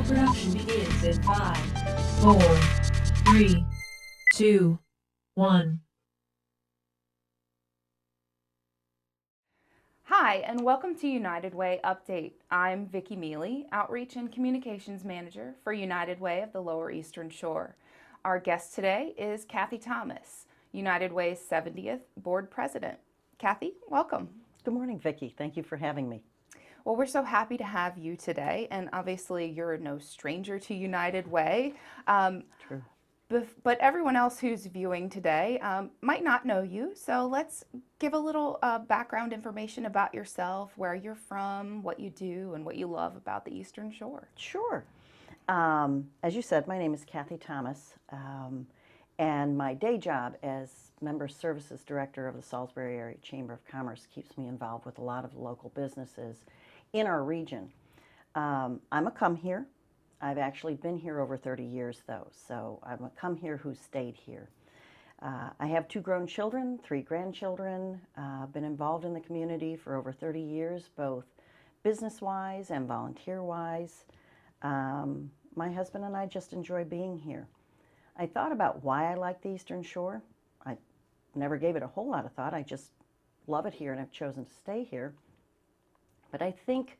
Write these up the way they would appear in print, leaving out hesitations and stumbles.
Production begins in 5, 4, 3, 2, 1. Hi, and welcome to United Way Update. I'm Vicki Mealy, Outreach and Communications Manager for United Way of the Lower Eastern Shore. Our guest today is Cathie Thomas, United Way's 70th Board President. Cathie, welcome. Good morning, Vicki. Thank you for having me. Well, we're so happy to have you today, and obviously you're no stranger to United Way. True. But everyone else who's viewing today might not know you, so let's give a little background information about yourself, where you're from, what you do, and what you love about the Eastern Shore. Sure. As you said, my name is Cathie Thomas, and my day job as Member Services Director of the Salisbury Area Chamber of Commerce keeps me involved with a lot of local businesses in our region. I'm a come here. I've actually been here over 30 years, though, so I'm a come here who stayed here. I have 2 grown children, 3 grandchildren. I've been involved in the community for over 30 years, both business-wise and volunteer-wise. My husband and I just enjoy being here. I thought about why I like the Eastern Shore. I never gave it a whole lot of thought. I just love it here and I've chosen to stay here. But I think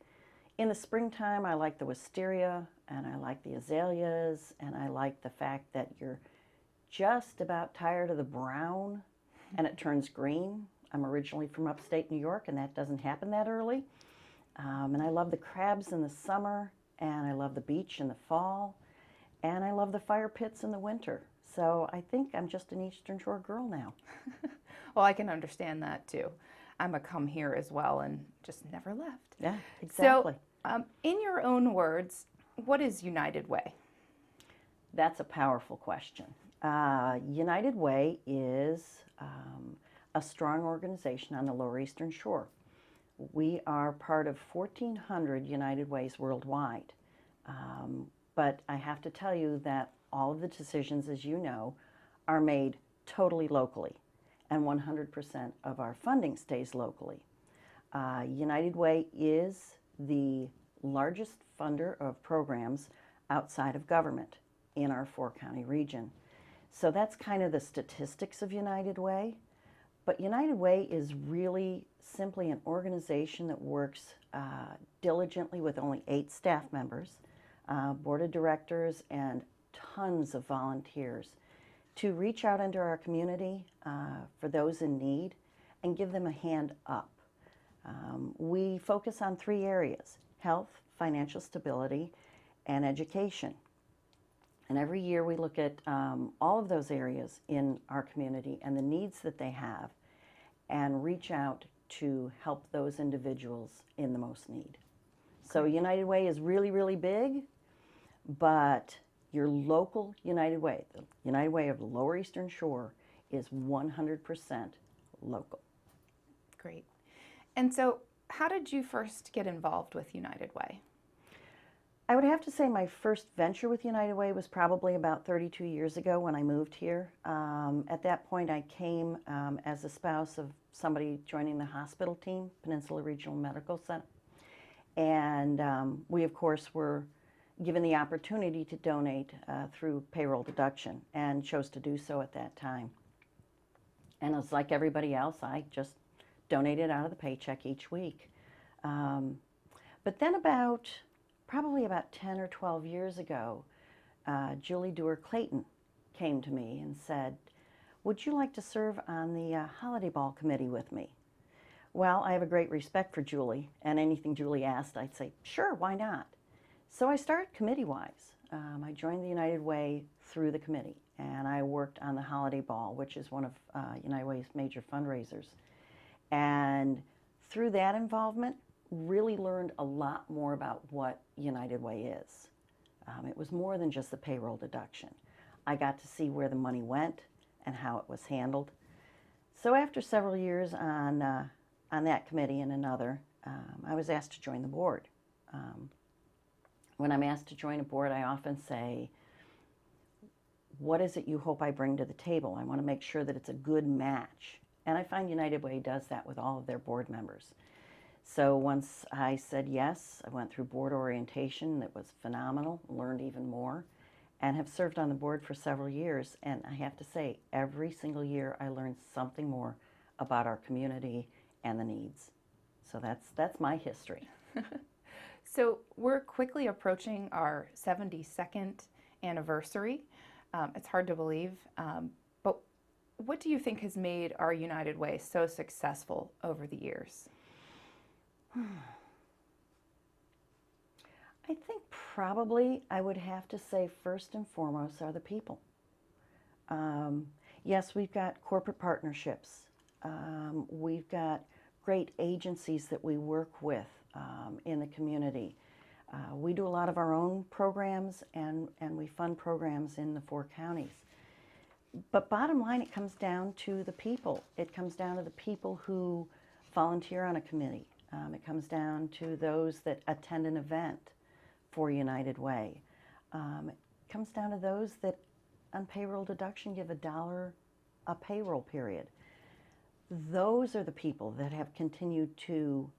in the springtime, I like the wisteria, and I like the azaleas, and I like the fact that you're just about tired of the brown and it turns green. I'm originally from upstate New York, and that doesn't happen that early. And I love the crabs in the summer, and I love the beach in the fall, and I love the fire pits in the winter. So I think I'm just an Eastern Shore girl now. Well, I can understand that too. I'm a come here as well and just never left. Yeah, exactly. So, in your own words, what is United Way? That's a powerful question. United Way is a strong organization on the Lower Eastern Shore. We are part of 1,400 United Ways worldwide. But I have to tell you that all of the decisions, as you know, are made totally locally, and 100% of our funding stays locally. United Way is the largest funder of programs outside of government in our 4-county region. So that's kind of the statistics of United Way. But United Way is really simply an organization that works diligently with only 8 staff members, board of directors, and tons of volunteers to reach out into our community for those in need and give them a hand up. We focus on 3 areas: health, financial stability, and education. And every year we look at all of those areas in our community and the needs that they have and reach out to help those individuals in the most need. So United Way is really, really big, but your local United Way, the United Way of the Lower Eastern Shore, is 100% local. Great. And so, how did you first get involved with United Way? I would have to say my first venture with United Way was probably about 32 years ago when I moved here. At that point, I came as a spouse of somebody joining the hospital team, Peninsula Regional Medical Center. And we, of course, were given the opportunity to donate through payroll deduction and chose to do so at that time. And as like everybody else, I just donated out of the paycheck each week. But then probably about 10 or 12 years ago, Julie Dewar-Clayton came to me and said, "Would you like to serve on the Holiday Ball Committee with me?" Well, I have a great respect for Julie, and anything Julie asked, I'd say, sure, why not? So I started committee-wise. I joined the United Way through the committee, and I worked on the Holiday Ball, which is one of United Way's major fundraisers. And through that involvement, really learned a lot more about what United Way is. It was more than just the payroll deduction. I got to see where the money went and how it was handled. So after several years on that committee and another, I was asked to join the board. When I'm asked to join a board, I often say, what is it you hope I bring to the table? I want to make sure that it's a good match. And I find United Way does that with all of their board members. So once I said yes, I went through board orientation that was phenomenal, learned even more, and have served on the board for several years. And I have to say, every single year I learned something more about our community and the needs. So that's my history. So we're quickly approaching our 72nd anniversary. It's hard to believe, but what do you think has made our United Way so successful over the years? I think probably I would have to say first and foremost are the people. Yes, we've got corporate partnerships. We've got great agencies that we work with in the community. We do a lot of our own programs and we fund programs in the 4 counties. But bottom line, it comes down to the people. It comes down to the people who volunteer on a committee. It comes down to those that attend an event for United Way. It comes down to those that on payroll deduction give $1 a payroll period. Those are the people that have continued to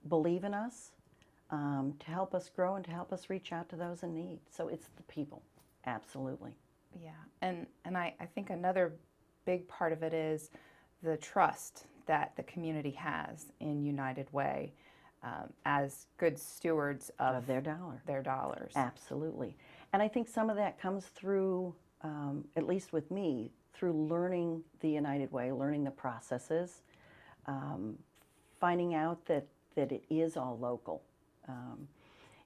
believe in us, to help us grow and to help us reach out to those in need. So it's the people, absolutely. Yeah, and I think another big part of it is the trust that the community has in United Way as good stewards of their dollar. Their dollars. Absolutely. And I think some of that comes through, at least with me, through learning the United Way, learning the processes, finding out that it is all local.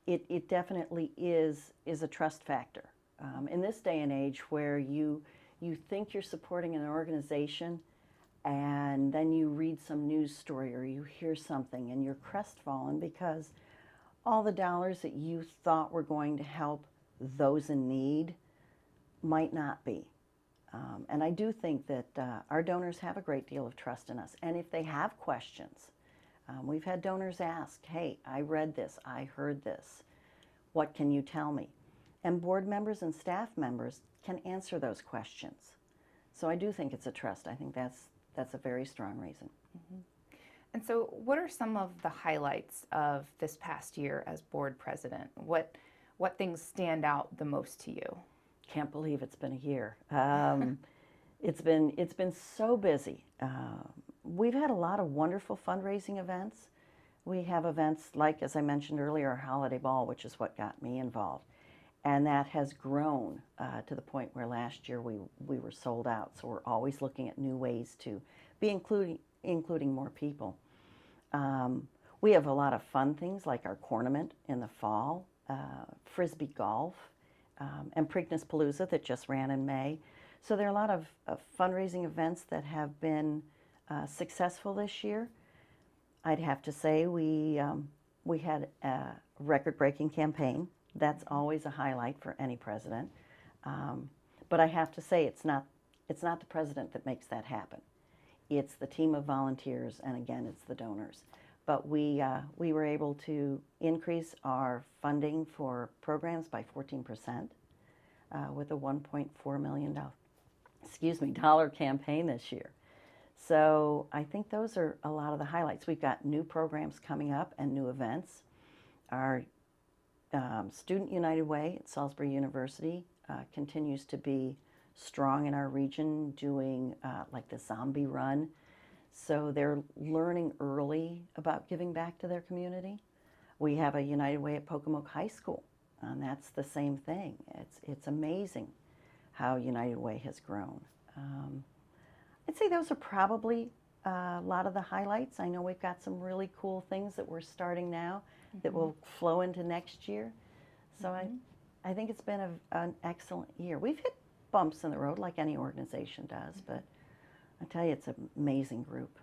It definitely is a trust factor. In this day and age where you think you're supporting an organization and then you read some news story or you hear something and you're crestfallen because all the dollars that you thought were going to help those in need might not be. And I do think that our donors have a great deal of trust in us. And if they have questions, we've had donors ask, hey, I read this, I heard this, what can you tell me? And board members and staff members can answer those questions. So I do think it's a trust. I think that's a very strong reason. Mm-hmm. And so what are some of the highlights of this past year as board president? What things stand out the most to you? Can't believe it's been a year. It's been so busy. We've had a lot of wonderful fundraising events. We have events like, as I mentioned earlier, our holiday ball, which is what got me involved. And that has grown to the point where last year we were sold out. So we're always looking at new ways to be including more people. We have a lot of fun things like our tournament in the fall, Frisbee golf, and Preakness Palooza that just ran in May. So there are a lot of fundraising events that have been successful this year. I'd have to say we had a record-breaking campaign. That's always a highlight for any president. But I have to say it's not the president that makes that happen. It's the team of volunteers, and again, it's the donors. But we were able to increase our funding for programs by 14% with a $1.4 million dollar campaign this year. So I think those are a lot of the highlights. We've got new programs coming up and new events. Our Student United Way at Salisbury University continues to be strong in our region, doing like the zombie run. So they're learning early about giving back to their community. We have a United Way at Pocomoke High School, and that's the same thing. It's amazing how United Way has grown. I'd say those are probably a lot of the highlights. I know we've got some really cool things that we're starting now that will flow into next year. So I think it's been an excellent year. We've hit bumps in the road like any organization does, but I tell you, it's an amazing group.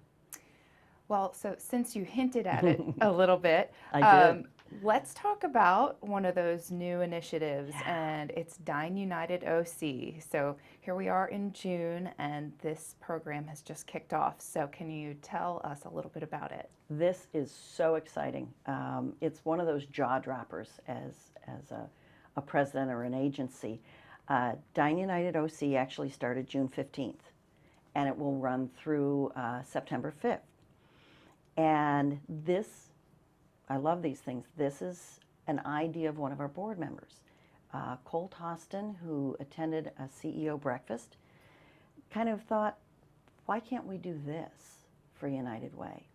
Well, so since you hinted at it a little bit, I did. Let's talk about one of those new initiatives, and it's Dine United OC. So here we are in June, and this program has just kicked off. So can you tell us a little bit about it? This is so exciting. It's one of those jaw droppers as a president or an agency. Dine United OC actually started June 15th, and it will run through September 5th. And this I love these things. This is an idea of one of our board members. Cole Toston, who attended a CEO breakfast, kind of thought, why can't we do this for United Way?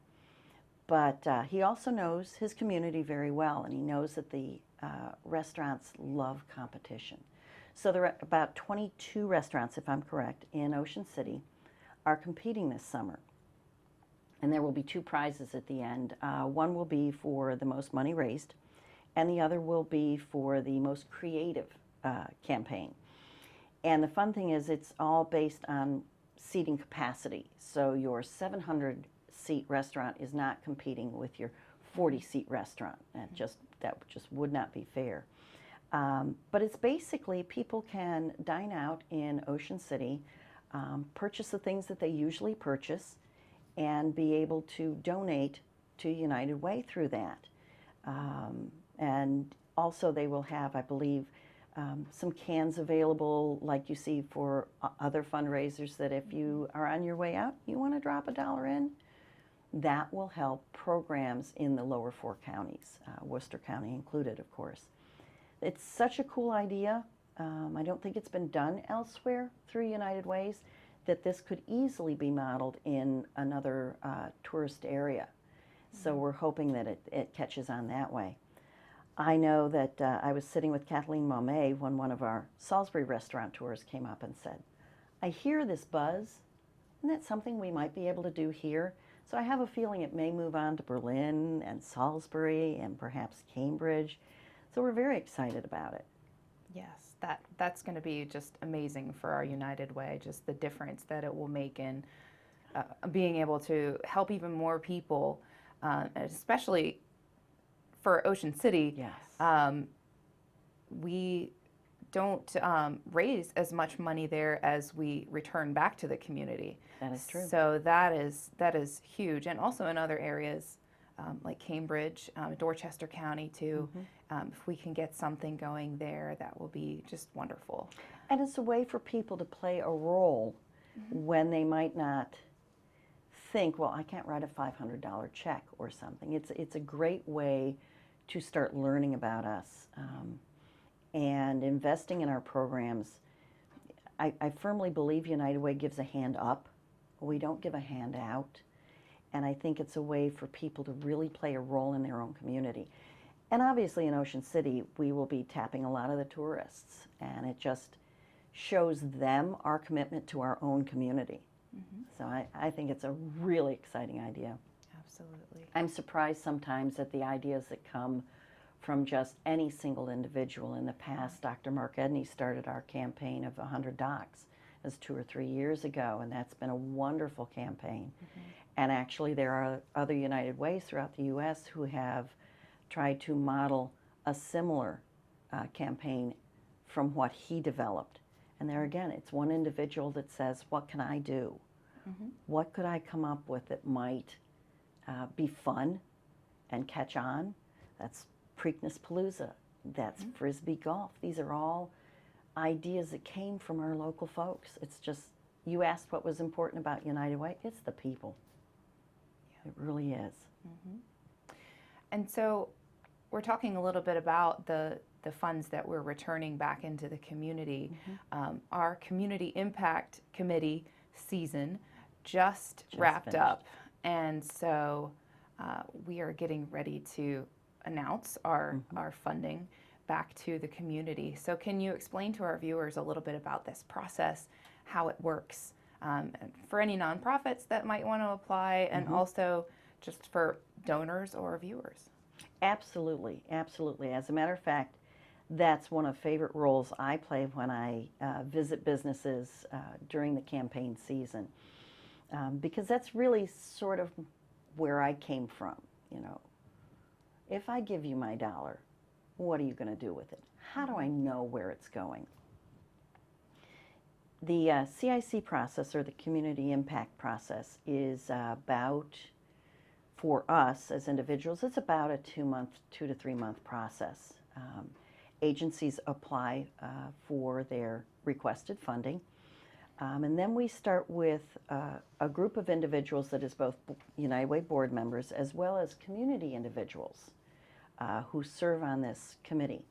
But he also knows his community very well, and he knows that the restaurants love competition. So there are about 22 restaurants, if I'm correct, in Ocean City are competing this summer. And there will be 2 prizes at the end. One will be for the most money raised, and the other will be for the most creative campaign. And the fun thing is it's all based on seating capacity. So your 700-seat restaurant is not competing with your 40-seat restaurant. That just would not be fair. But it's basically people can dine out in Ocean City, purchase the things that they usually purchase, and be able to donate to United Way through that. And also they will have, I believe, some cans available like you see for other fundraisers, that if you are on your way out, you want to drop $1 in, that will help programs in the lower 4 counties, Worcester County included, of course. It's such a cool idea. I don't think it's been done elsewhere through United Ways, that this could easily be modeled in another tourist area. So we're hoping that it catches on that way. I know that I was sitting with Kathleen Maumé when one of our Salisbury restaurateurs came up and said, I hear this buzz. Isn't that something we might be able to do here? So I have a feeling it may move on to Berlin and Salisbury and perhaps Cambridge. So we're very excited about it. Yes, that's going to be just amazing for our United Way, just the difference that it will make in being able to help even more people, especially for Ocean City. Yes. We don't raise as much money there as we return back to the community. That is true. So that is huge, and also in other areas like Cambridge, Dorchester County too. If we can get something going there, that will be just wonderful. And it's a way for people to play a role when they might not think, well, I can't write a $500 check or something. It's a great way to start learning about us and investing in our programs. I firmly believe United Way gives a hand up. We don't give a hand out. And I think it's a way for people to really play a role in their own community. And obviously in Ocean City, we will be tapping a lot of the tourists, and it just shows them our commitment to our own community. So I think it's a really exciting idea. Absolutely. I'm surprised sometimes at the ideas that come from just any single individual. In the past, Dr. Mark Edney started our campaign of 100 Docs. It was 2 or 3 years ago, and that's been a wonderful campaign. And actually there are other United Ways throughout the U.S. who have tried to model a similar campaign from what he developed. And there again, it's one individual that says, what can I do? What could I come up with that might be fun and catch on? That's Preakness Palooza. That's Frisbee Golf. These are all ideas that came from our local folks. It's just, you asked what was important about United Way. It's the people. It really is. And so we're talking a little bit about the funds that we're returning back into the community. Our Community Impact Committee season just wrapped finished up. And so we are getting ready to announce our funding back to the community. So can you explain to our viewers a little bit about this process, how it works, for any nonprofits that might want to apply, and also just for donors or viewers? Absolutely, absolutely. As a matter of fact, that's one of the favorite roles I play when I visit businesses during the campaign season, because that's really sort of where I came from. You know, if I give you my $1, what are you going to do with it? How do I know where it's going? The CIC process, or the Community Impact process, is about, for us as individuals, it's about a 2 to 3 month process. Agencies apply for their requested funding, and then we start with a group of individuals that is both United Way board members as well as community individuals who serve on this committee.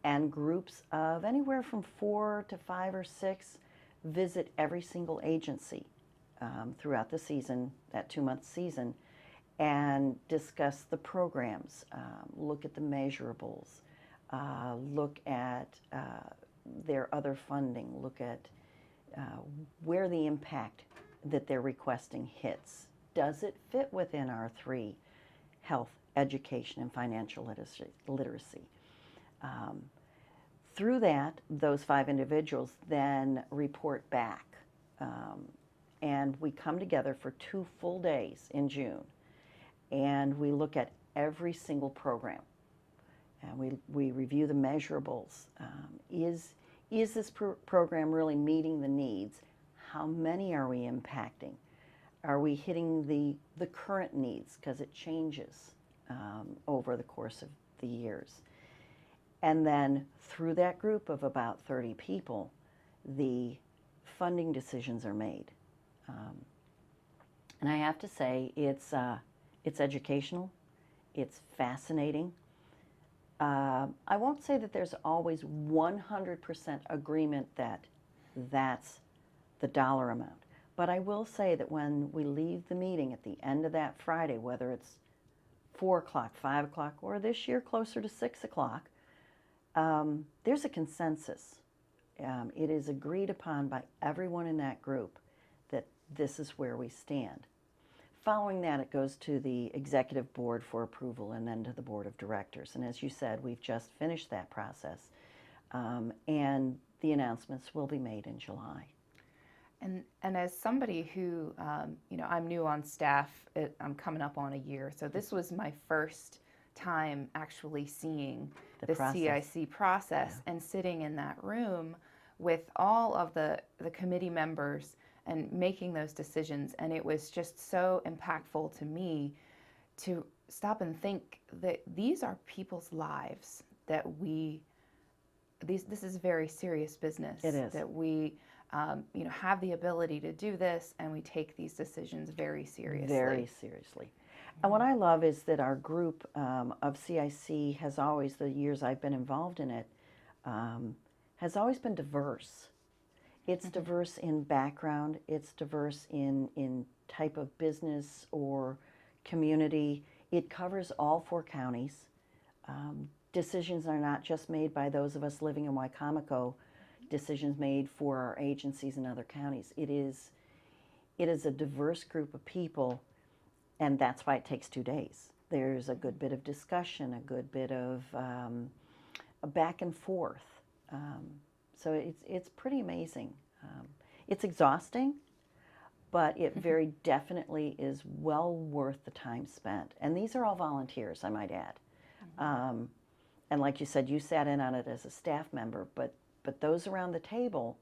And groups of anywhere from 4 to 5 or 6 visit every single agency throughout the season, that 2-month season, and discuss the programs, look at the measurables, look at their other funding, look at where the impact that they're requesting hits. Does it fit within our 3: health, education, and financial literacy? Through that, those 5 individuals then report back. And we come together for 2 full days in June, and we look at every single program. And we review the measurables. Is this program really meeting the needs? How many are we impacting? Are we hitting the current needs? Because it changes over the course of the years. And then through that group of about 30 people, the funding decisions are made. And I have to say, it's educational, it's fascinating. I won't say that there's always 100% agreement that that's the dollar amount. But I will say that when we leave the meeting at the end of that Friday, whether it's 4 o'clock, 5 o'clock, or this year closer to 6 o'clock, there's a consensus. It is agreed upon by everyone in that group that this is where we stand. Following that, it goes to the executive board for approval and then to the board of directors. And as you said, we've just finished that process. And the announcements will be made in July. And as somebody who, I'm new on staff, I'm coming up on a year, so this was my first time actually seeing the CIC process and sitting in that room with all of the committee members and making those decisions. And it was just so impactful to me to stop and think that these are people's lives, that this is very serious business. It is. That we have the ability to do this, and we take these decisions very seriously. Very seriously. And what I love is that our group of CIC has always, the years I've been involved in it, has always been diverse. It's diverse in background, it's diverse in type of business or community. It covers all 4 counties. Decisions are not just made by those of us living in Wicomico, decisions made for our agencies in other counties. It is a diverse group of people, and that's why it takes 2 days. There's a good bit of discussion, a good bit of a back and forth. So it's pretty amazing. It's exhausting, but it very definitely is well worth the time spent. And these are all volunteers, I might add. And like you said, you sat in on it as a staff member, but those around the table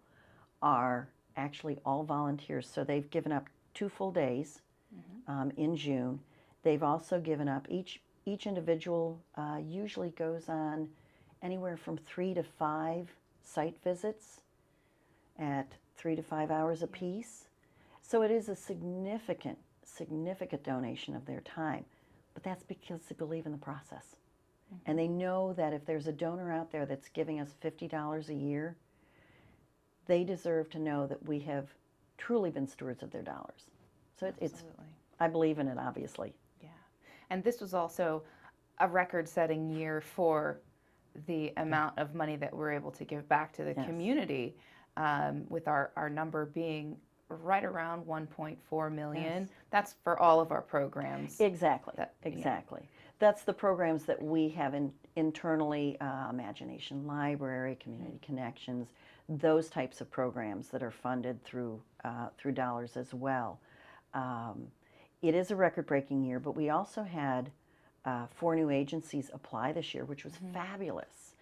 are actually all volunteers. So they've given up 2 full days in June. They've also given up, each individual usually goes on anywhere from 3 to 5 site visits at 3 to 5 hours apiece. So it is a significant donation of their time. But that's because they believe in the process. And they know that if there's a donor out there that's giving us $50 a year, they deserve to know that we have truly been stewards of their dollars. So I believe in it, obviously. Yeah. And this was also a record-setting year for the amount of money that we're able to give back to the community, with our number being right around 1.4 million. Yes. That's for all of our programs. Exactly. Exactly. That's the programs that we have internally, Imagination Library, Community Connections, those types of programs that are funded through dollars as well. It is a record-breaking year, but we also had 4 new agencies apply this year, which was fabulous.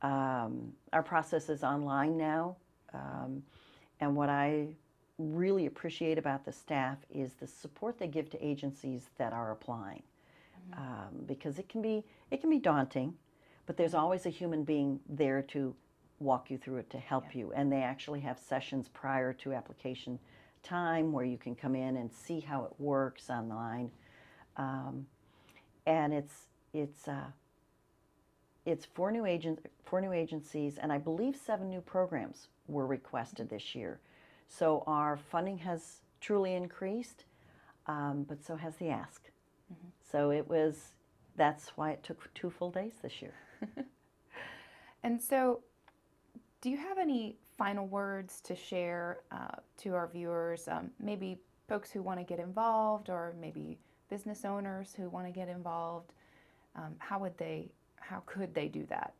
Our process is online now, and what I really appreciate about the staff is the support they give to agencies that are applying, because it can be daunting, but there's always a human being there to walk you through it, to help you, and they actually have sessions prior to application time where you can come in and see how it works online. And it's four new agencies, and I believe 7 new programs were requested this year. So our funding has truly increased, but so has the ask. So that's why it took 2 full days this year. And so, do you have any final words to share to our viewers? Maybe folks who want to get involved, or maybe business owners who want to get involved. How could they do that?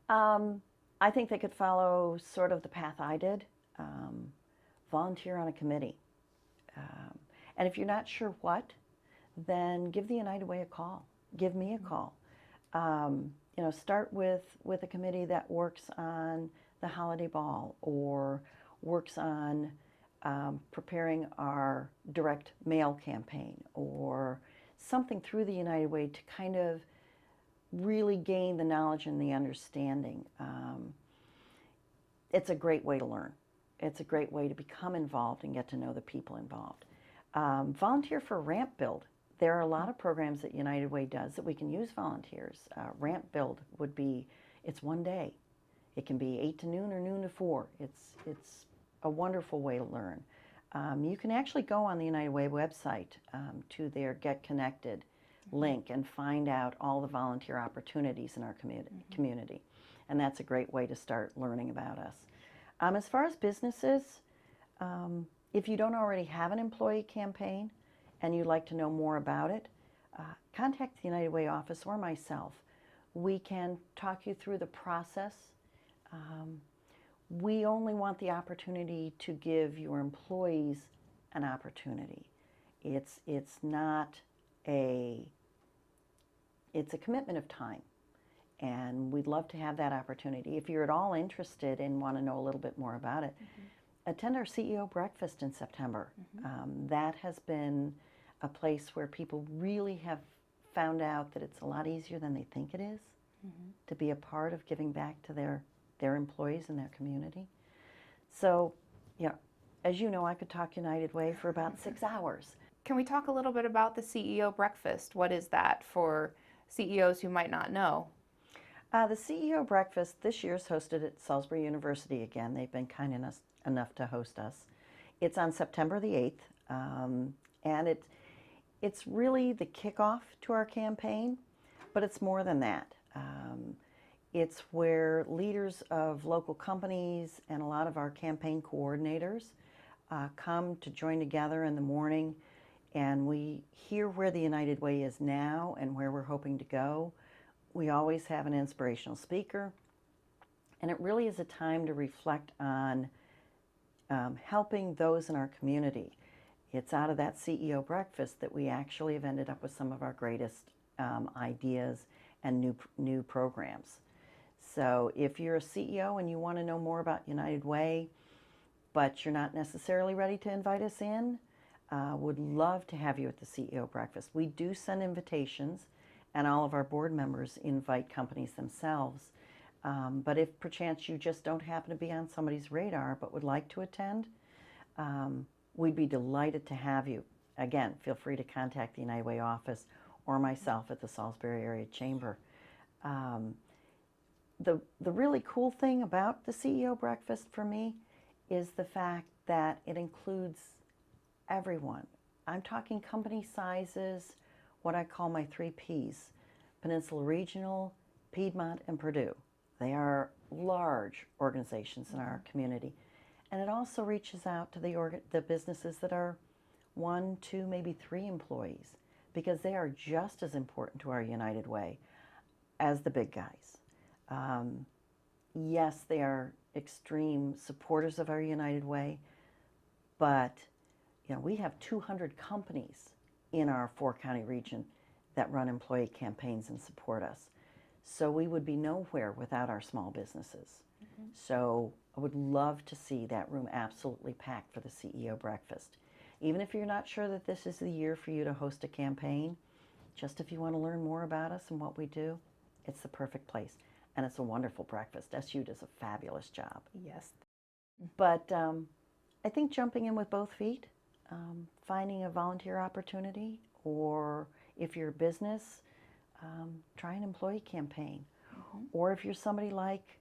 I think they could follow sort of the path I did. Volunteer on a committee. And if you're not sure what, then give the United Way a call. Give me a call. Start with a committee that works on the holiday ball, or works on preparing our direct mail campaign, or something through the United Way to kind of really gain the knowledge and the understanding. It's a great way to learn. It's a great way to become involved and get to know the people involved. Volunteer for Ramp Build. There are a lot of programs that United Way does that we can use volunteers. Ramp Build would be, it's 1 day. It can be 8 to noon or noon to 4. It's a wonderful way to learn. You can actually go on the United Way website to their Get Connected link and find out all the volunteer opportunities in our community. And that's a great way to start learning about us. As far as businesses, if you don't already have an employee campaign and you'd like to know more about it, contact the United Way office or myself. We can talk you through the process. We only want the opportunity to give your employees an opportunity. It's a commitment of time, and we'd love to have that opportunity. If you're at all interested and want to know a little bit more about it, attend our CEO breakfast in September. That has been a place where people really have found out that it's a lot easier than they think it is to be a part of giving back to their employees and their community. So, as you know, I could talk United Way for about 6 hours. Can we talk a little bit about the CEO breakfast? What is that for CEOs who might not know? The CEO breakfast this year is hosted at Salisbury University again. They've been kind enough to host us. It's on September the 8th, and it's really the kickoff to our campaign, but it's more than that. It's where leaders of local companies and a lot of our campaign coordinators come to join together in the morning, and we hear where the United Way is now and where we're hoping to go. We always have an inspirational speaker, and it really is a time to reflect on helping those in our community. It's out of that CEO breakfast that we actually have ended up with some of our greatest ideas and new programs. So if you're a CEO and you want to know more about United Way, but you're not necessarily ready to invite us in, would love to have you at the CEO breakfast. We do send invitations, and all of our board members invite companies themselves. But if perchance you just don't happen to be on somebody's radar but would like to attend, we'd be delighted to have you. Again, feel free to contact the United Way office or myself at the Salisbury Area Chamber. The really cool thing about the CEO breakfast for me is the fact that it includes everyone. I'm talking company sizes, what I call my 3 Ps, Peninsula Regional, Piedmont, and Purdue. They are large organizations in our community. And it also reaches out to the businesses that are 1, 2, maybe 3 employees, because they are just as important to our United Way as the big guys. Yes, they are extreme supporters of our United Way, but we have 200 companies in our 4-county region that run employee campaigns and support us. So we would be nowhere without our small businesses. So I would love to see that room absolutely packed for the CEO breakfast. Even if you're not sure that this is the year for you to host a campaign, just if you want to learn more about us and what we do, it's the perfect place. And it's a wonderful breakfast. SU does a fabulous job. Yes. But I think jumping in with both feet, finding a volunteer opportunity, or if you're a business, try an employee campaign. Or if you're somebody like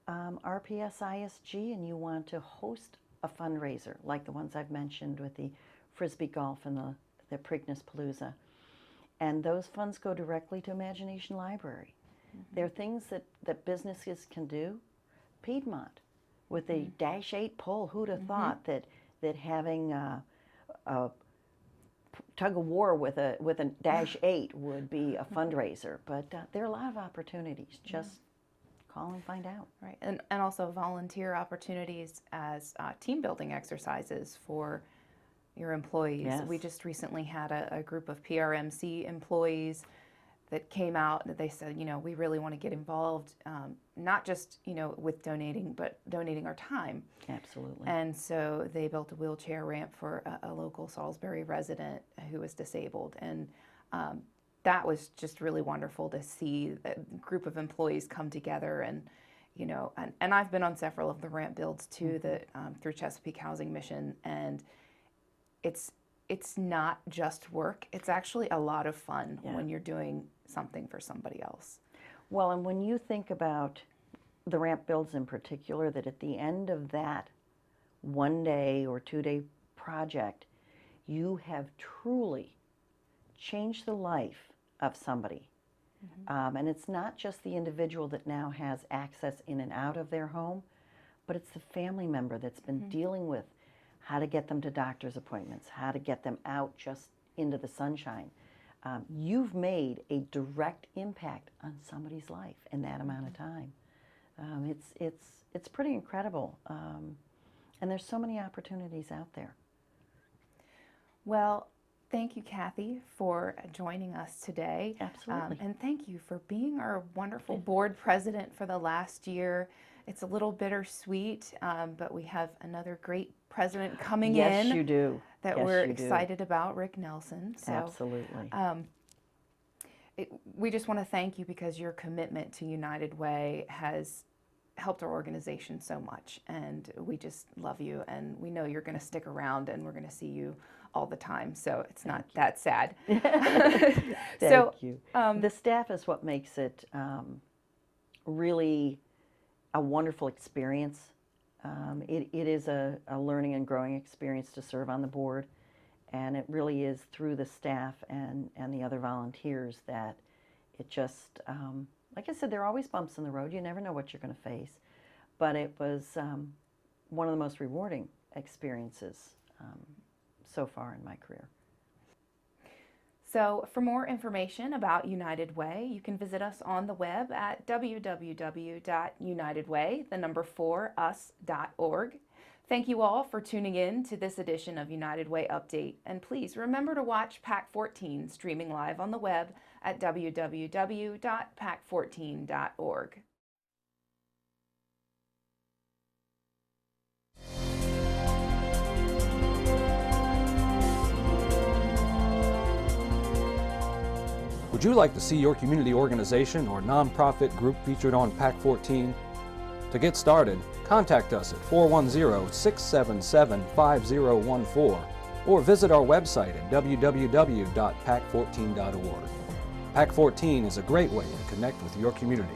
RPS ISG and you want to host a fundraiser like the ones I've mentioned with the Frisbee Golf and the Preakness Palooza, and those funds go directly to Imagination Library. There are things that businesses can do. Piedmont with a Dash 8 pull, who'd have thought that having a tug of war with a Dash 8 would be a fundraiser, but there are a lot of opportunities. Just call and find out. Right, and also volunteer opportunities as team building exercises for your employees. Yes. We just recently had a group of PRMC employees that came out and they said, we really want to get involved, not just, with donating, but donating our time. Absolutely. And so they built a wheelchair ramp for a local Salisbury resident who was disabled. And that was just really wonderful to see a group of employees come together. And, and I've been on several of the ramp builds too, that through Chesapeake Housing Mission. And it's not just work. It's actually a lot of fun when you're doing something for somebody else. Well, and when you think about the ramp builds in particular, that at the end of that 1 day or 2 day project, you have truly changed the life of somebody. And it's not just the individual that now has access in and out of their home, but it's the family member that's been dealing with how to get them to doctor's appointments, how to get them out just into the sunshine. You've made a direct impact on somebody's life in that amount of time. It's pretty incredible, and there's so many opportunities out there. Well, thank you, Cathie, for joining us today. Absolutely. And thank you for being our wonderful board president for the last year. It's a little bittersweet, but we have another great president coming in. Yes, you do. That Yes, we're you do. excited about, Rick Nelson. So, Absolutely. we just want to thank you because your commitment to United Way has helped our organization so much, and we just love you, and we know you're going to stick around, and we're going to see you all the time, so it's not that sad. Thank you. The staff is what makes it really a wonderful experience. It is a learning and growing experience to serve on the board, and it really is through the staff and the other volunteers that it just, like I said, there are always bumps in the road. You never know what you're going to face, but it was one of the most rewarding experiences so far in my career. So for more information about United Way, you can visit us on the web at www.unitedway4us.org. Thank you all for tuning in to this edition of United Way Update. And please remember to watch PAC 14 streaming live on the web at www.pac14.org. Would you like to see your community organization or nonprofit group featured on PAC 14? To get started, contact us at 410-677-5014 or visit our website at www.pac14.org. PAC 14 is a great way to connect with your community.